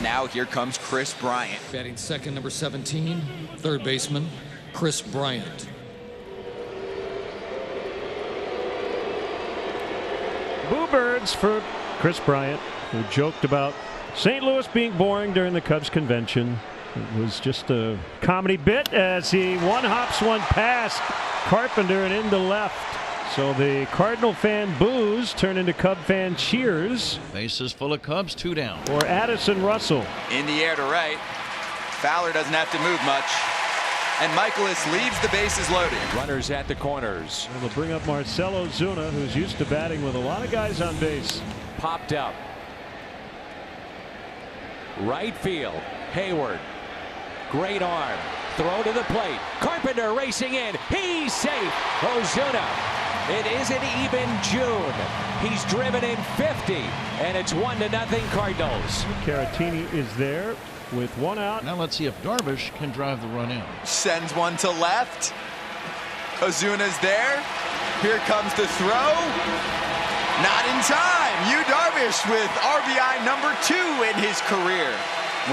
Now here comes Chris Bryant. Batting second, number 17, third baseman, Chris Bryant. Boo birds for Chris Bryant, who joked about St. Louis being boring during the Cubs convention. It was just a comedy bit as he one-hops one past Carpenter and into left. So the Cardinal fan boos turn into Cub fan cheers. Bases full of Cubs, 2 down. For Addison Russell. In the air to right. Fowler doesn't have to move much. And Michaelis leaves the bases loaded. Runners at the corners. And they'll bring up Marcelo Zuna, who's used to batting with a lot of guys on base. Popped up. Right field. Hayward. Great arm. Throw to the plate. Carpenter racing in. He's safe. Ozuna. It isn't even June. He's driven in 50. And it's 1-0 Cardinals. Caratini is there with 1 out. Now let's see if Darvish can drive the run in. Sends one to left. Ozuna's there. Here comes the throw. Not in time. Yu Darvish with RBI number 2 in his career.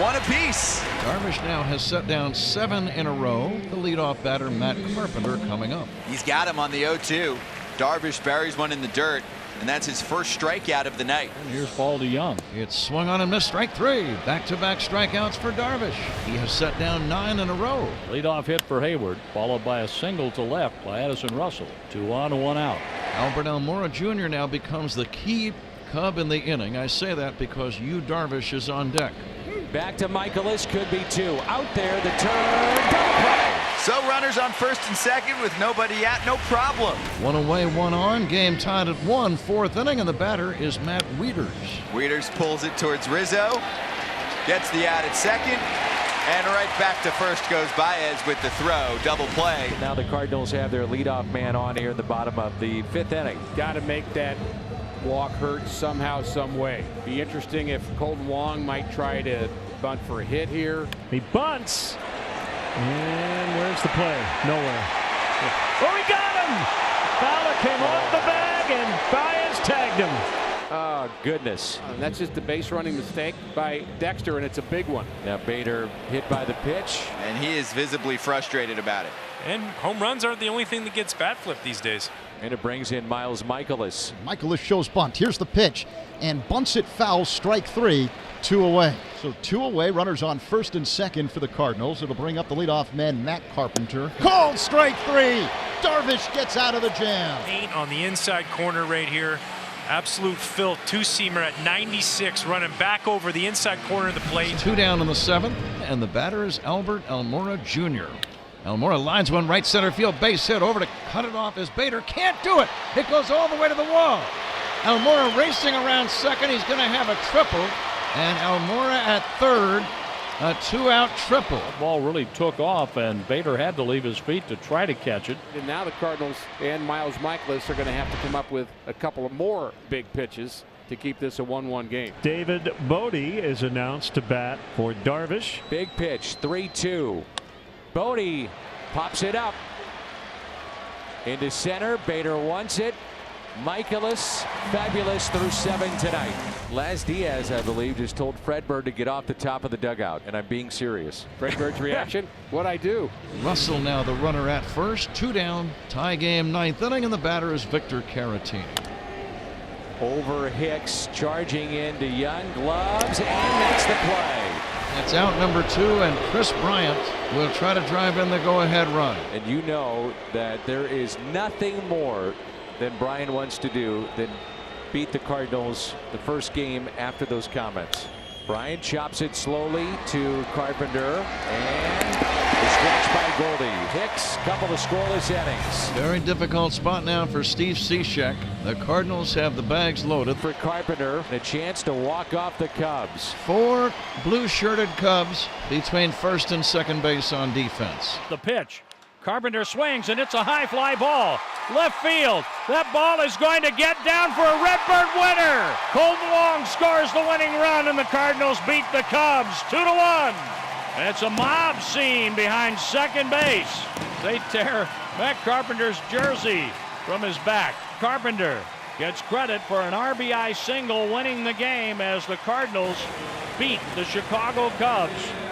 1 apiece. Darvish now has set down 7 in a row. The leadoff batter, Matt Carpenter, coming up. He's got him on the 0-2. Darvish buries one in the dirt, and that's his first strikeout of the night. And here's ball to Young. It's swung on and missed, strike 3. Back-to-back strikeouts for Darvish. He has set down 9 in a row. Leadoff hit for Hayward, followed by a single to left by Addison Russell. 2 on, 1 out. Albert Almora Jr. now becomes the key Cub in the inning. I say that because Yu Darvish is on deck. Back to Michaelis, could be 2. Out there, the turn, double play. So runners on first and second with nobody at, no problem. 1 away, 1 on. Game tied at 1. 4th inning, and the batter is Matt Wieters. Wieters pulls it towards Rizzo. Gets the out at second. And right back to first goes Baez with the throw. Double play. Now the Cardinals have their leadoff man on here in the bottom of the 5th inning. Got to make that walk hurt somehow, some way. Be interesting if Colton Wong might try to bunt for a hit here. He bunts. And where's the play? Nowhere. Oh, he got him! Fowler came off the bag and Baez tagged him. Oh, goodness. And that's just a base running mistake by Dexter, and it's a big one. Now Bader hit by the pitch. And he is visibly frustrated about it. And home runs aren't the only thing that gets bat flipped these days. And it brings in Miles Michaelis. Michaelis shows bunt. Here's the pitch. And bunts it foul, strike 3, 2 away. So 2 away, runners on first and second for the Cardinals. It'll bring up the leadoff man, Matt Carpenter. Called strike 3. Darvish gets out of the jam. 8 on the inside corner right here. Absolute filth. 2-seamer at 96, running back over the inside corner of the plate. 2 down in the 7th, and the batter is Albert Almora Jr. Almora lines one right center field, base hit over to cut it off as Bader can't do it. It goes all the way to the wall. Almora racing around second. He's going to have a triple, and Almora at third, a 2-out triple. That ball really took off, and Bader had to leave his feet to try to catch it. And now the Cardinals and Miles Michaelis are going to have to come up with a couple of more big pitches to keep this a 1-1 game. David Bodie is announced to bat for Darvish. Big pitch, 3-2. Bodie pops it up into center. Bader wants it. Michaelis, fabulous through 7 tonight. Laz Diaz, I believe, just told Fred Bird to get off the top of the dugout, and I'm being serious. Fred Bird's reaction? What'd I do? Russell now the runner at first, 2 down, tie game 9th inning, and the batter is Victor Caratini. Over Hicks, charging into Young, gloves, and makes the play. That's out number 2, and Chris Bryant will try to drive in the go-ahead run. And you know that there is nothing more than Brian wants to do than beat the Cardinals the first game after those comments. Brian chops it slowly to Carpenter, and the scratch by Goldie. Hicks, couple of scoreless innings. Very difficult spot now for Steve Cishek. The Cardinals have the bags loaded. For Carpenter, and a chance to walk off the Cubs. 4 blue-shirted Cubs between first and second base on defense. The pitch. Carpenter swings, and it's a high fly ball. Left field. That ball is going to get down for a Redbird winner. Colton Wong scores the winning run, and the Cardinals beat the Cubs 2-1. And it's a mob scene behind second base. They tear Matt Carpenter's jersey from his back. Carpenter gets credit for an RBI single winning the game as the Cardinals beat the Chicago Cubs